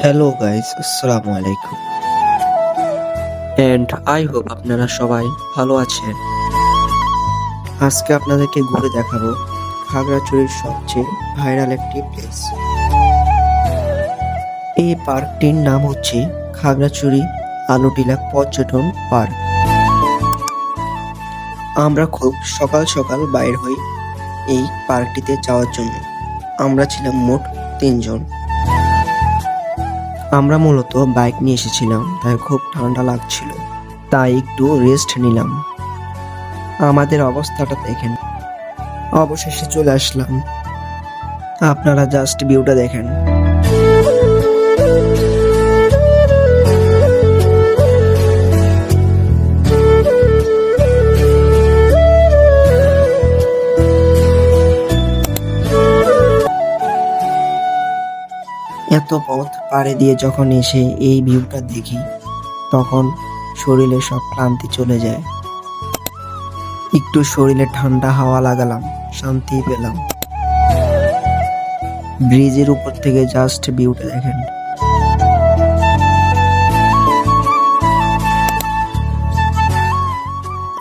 Hello guys, আসসালামু আলাইকুম। And I hope আপনারা সবাই ভালো আছেন। আজকে আপনাদেরকে ঘুরে দেখাবো খাগড়াছড়ির সবচেয়ে ভাইরাল একটি প্লেস। এই পার্কটির নাম হচ্ছে খাগড়াছড়ি আলুটিলা পর্যটন পার্ক। আমরা খুব সকাল সকাল বাইর হই এই পার্কটিতে যাওয়ার জন্য। আমরা ছিলাম মোট 3 জন। আমরা মূলত বাইক নিয়ে এসেছিলাম, তাই খুব ঠান্ডা লাগছিল, তাই একটু রেস্ট নিলাম। আমাদের অবস্থাটা দেখেন। অবশেষে চলে আসলাম। আপনারা জাস্ট ভিউটা দেখেন। এত পথ পাড়ি দিয়ে যখন এসে এই ভিউটা দেখি, তখন শরীরে সব ক্লান্তি চলে যায়। একটু শরীরে ঠান্ডা হাওয়া লাগালাম, শান্তি পেলাম। ব্রিজের উপর থেকে জাস্ট ভিউটা দেখেন।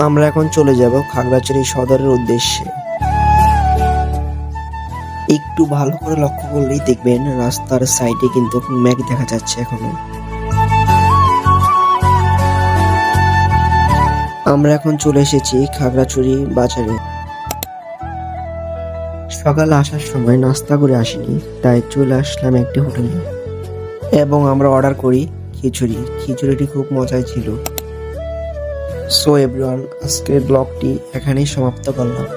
আমরা এখন চলে যাব খাগড়াছড়ি সদরের উদ্দেশ্যে। একটু ভালো করে লক্ষ্য করলেই দেখবেন রাস্তার সাইডে কিন্তু মেঘ দেখা যাচ্ছে এখনো। আমরা এখন চলে এসেছি খাগড়াছড়ি বাজারে। সকালে আসার সময় নাস্তা করে আসিনি, তাই চলে আসলাম একটি হোটেলে এবং আমরা অর্ডার করি খিচুড়ি। খিচুড়িটি খুব মজাই ছিল। সো এভরিওয়ান, আজকের ব্লগটি এখানেই সমাপ্ত করলাম।